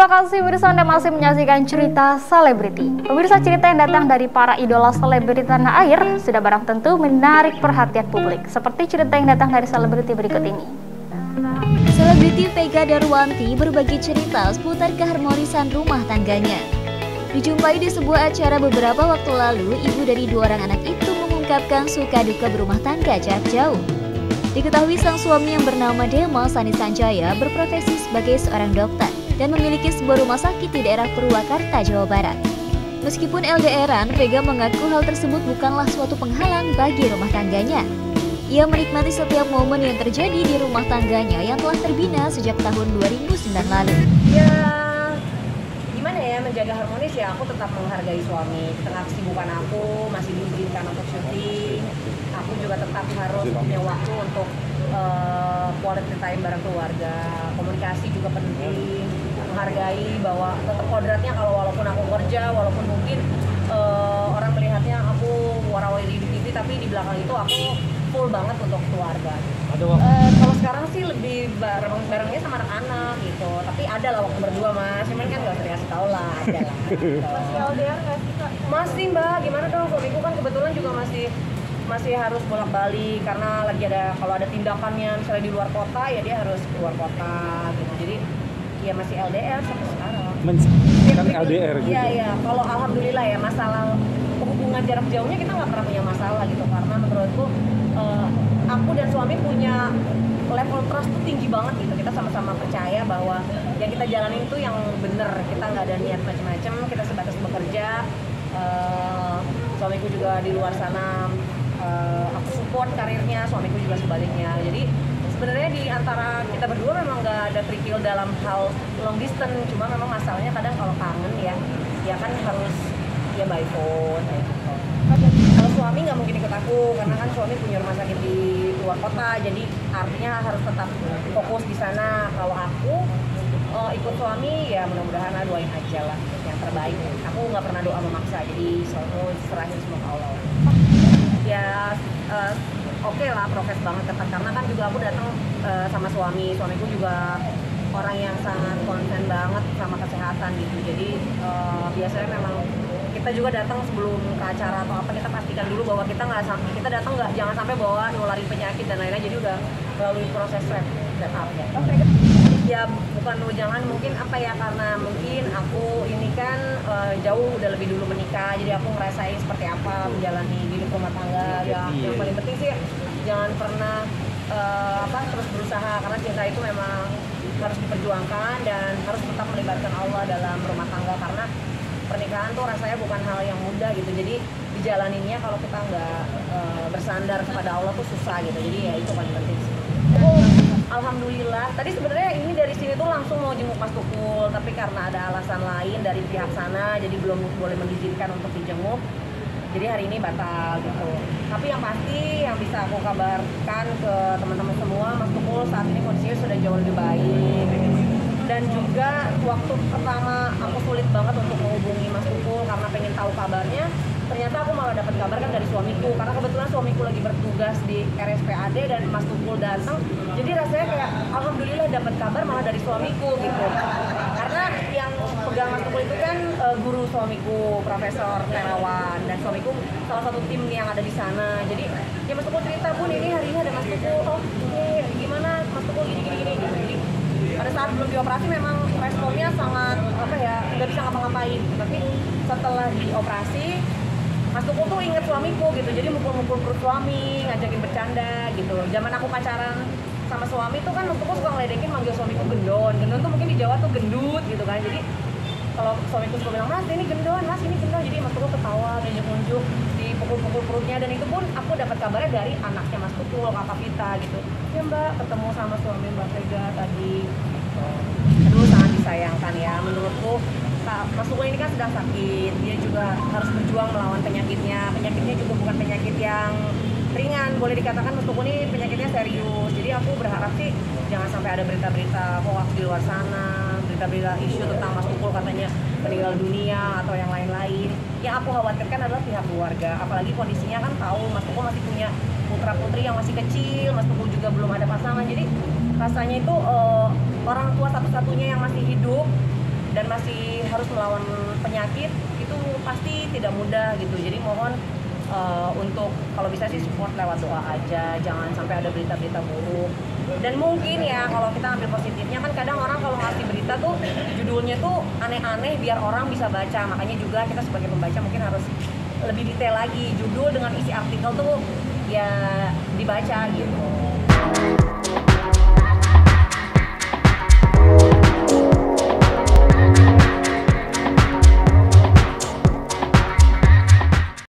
Terima kasih pemirsa, Anda masih menyaksikan cerita selebriti. Pemirsa, cerita yang datang dari para idola selebriti tanah air sudah barang tentu menarik perhatian publik. Seperti cerita yang datang dari selebriti berikut ini. Selebriti Vega Darwanti berbagi cerita seputar keharmonisan rumah tangganya. Dijumpai di sebuah acara beberapa waktu lalu, ibu dari dua orang anak itu mengungkapkan suka duka berumah tangga jarak jauh. Diketahui sang suami yang bernama Dema Sani Sanjaya berprofesi sebagai seorang dokter dan memiliki sebuah rumah sakit di daerah Purwakarta, Jawa Barat. Meskipun LDRan, Vega mengaku hal tersebut bukanlah suatu penghalang bagi rumah tangganya. Ia menikmati setiap momen yang terjadi di rumah tangganya yang telah terbina sejak tahun 2009 lalu. Ya, gimana ya, menjaga harmonis ya, aku tetap menghargai suami. Di tengah kesibukan aku, masih diizinkan untuk syuting. Aku juga tetap harus punya waktu untuk quality time bareng keluarga. Komunikasi juga penting. Menghargai bahwa tetap kodratnya kalau walaupun aku kerja, walaupun mungkin orang melihatnya aku warawiri di TV, tapi di belakang itu aku full banget untuk keluarga. Kalau sekarang sih lebih barengnya sama anak-anak gitu, tapi ada lah waktu berdua mas, cuman kan gak usah dikasih tau lah, ada lah gitu. Masih LDR nggak sih kak? Masih mbak, gimana dong, suamiku kan kebetulan juga masih harus bolak-balik karena lagi ada, kalau ada tindakannya misalnya di luar kota ya dia harus keluar kota gitu, jadi ya masih LDR sampai sekarang. Kan LDR gitu. Iya, kalau alhamdulillah ya, masalah hubungan jarak jauhnya kita nggak pernah punya masalah gitu, karena menurutku aku dan suami punya level trust tuh tinggi banget gitu. Kita sama-sama percaya bahwa yang kita jalanin itu yang bener, kita nggak ada niat macam-macam, kita sebatas bekerja. Suamiku juga di luar sana, aku support karirnya, suamiku juga sebaliknya. Jadi sebenarnya di antara kita berdua memang nggak ada kerikil dalam hal long distance, cuma memang masalahnya kadang kalau kangen ya kan harus ya by phone gitu. Kalau suami nggak mungkin ikut aku karena kan suami punya rumah sakit di luar kota, jadi artinya harus tetap fokus di sana. Kalau aku ikut suami ya mudah-mudahan doain aja lah yang terbaik. Aku nggak pernah doa memaksa, jadi selalu serahin semua ke Allah. Ya oke lah, prokes banget ketat karena kan juga aku datang sama suamiku juga orang yang sangat konsen banget sama kesehatan gitu. Jadi biasanya memang kita juga datang sebelum ke acara atau apa, kita pastikan dulu bahwa kita datang jangan sampai bawa nularin penyakit dan lain-lain, jadi udah melalui proses swab dan up ya. Ya bukan jangan mungkin apa ya, karena mungkin aku ini kan jauh udah lebih dulu menikah, jadi aku ngerasain seperti apa menjalani hidup rumah tangga. Ya yang paling penting sih jangan pernah terus berusaha, karena cinta itu memang harus diperjuangkan dan harus tetap melibatkan Allah dalam rumah tangga, karena pernikahan tuh rasanya bukan hal yang mudah gitu. Jadi dijalaninnya kalau kita nggak bersandar kepada Allah tuh susah gitu. Jadi ya itu paling penting sih. Alhamdulillah, tadi sebenarnya ini dari sini tuh langsung mau jenguk Mas Tukul, tapi karena ada alasan lain dari pihak sana, jadi belum boleh mengizinkan untuk dijenguk. Jadi hari ini batal gitu. Tapi yang pasti yang bisa aku kabarkan ke teman-teman semua, Mas Tukul saat ini kondisinya sudah jauh lebih baik. Dan juga waktu pertama aku sulit banget untuk menghubungi Mas Tukul karena pengen tahu kabarnya. Ternyata aku malah dapat kabar kan dari suamiku, karena kebetulan suamiku lagi bertugas di RSPAD dan Mas Tukul datang. Jadi rasanya kayak alhamdulillah dapat kabar malah dari suamiku gitu. Karena yang pegang Mas Tukul itu kan guru suamiku, Profesor Terawan, dan suamiku salah satu tim yang ada di sana. Jadi ya Mas Tukul cerita, Bun ini hari ini ada Mas Tukul, oh gimana Mas Tukul gini gitu. Jadi pada saat belum dioperasi memang responnya sangat nggak bisa ngapa-ngapain. Tapi setelah dioperasi Mas Tukul tuh inget suamiku gitu, jadi mukul-mukul perut suami, ngajakin bercanda gitu. Zaman aku pacaran sama suami tuh kan Mas Tukul suka ngeledekin, manggil suamiku gendon. Gendon tuh mungkin di Jawa tuh gendut gitu kan. Jadi kalau suamiku suka bilang, mas ini gendon, jadi Mas Tukul ketawa, nunjuk-nunjuk, dipukul-pukul perutnya. Dan itu pun aku dapat kabarnya dari anaknya Mas Tukul, Kakak Vita gitu. Ya mbak, ketemu sama suami Mbak Vega tadi. Aduh sangat disayangkan ya menurutku. Mas Tukul ini kan sedang sakit, dia juga harus berjuang melawan penyakitnya. Penyakitnya juga bukan penyakit yang ringan, boleh dikatakan Mas Tukul ini penyakitnya serius. Jadi aku berharap sih jangan sampai ada berita-berita hoax di luar sana, berita-berita isu tentang Mas Tukul katanya meninggal dunia atau yang lain-lain. Yang aku khawatirkan adalah pihak keluarga, apalagi kondisinya kan tahu Mas Tukul masih punya putra-putri yang masih kecil, Mas Tukul juga belum ada pasangan. Jadi rasanya itu orang tua satu-satunya yang masih hidup dan masih harus melawan penyakit itu pasti tidak mudah gitu. Jadi mohon untuk kalau bisa sih support lewat doa aja, jangan sampai ada berita-berita buruk. Dan mungkin ya kalau kita ambil positifnya, kan kadang orang kalau ngasih berita tuh judulnya tuh aneh-aneh biar orang bisa baca. Makanya juga kita sebagai pembaca mungkin harus lebih detail lagi, judul dengan isi artikel tuh ya dibaca gitu.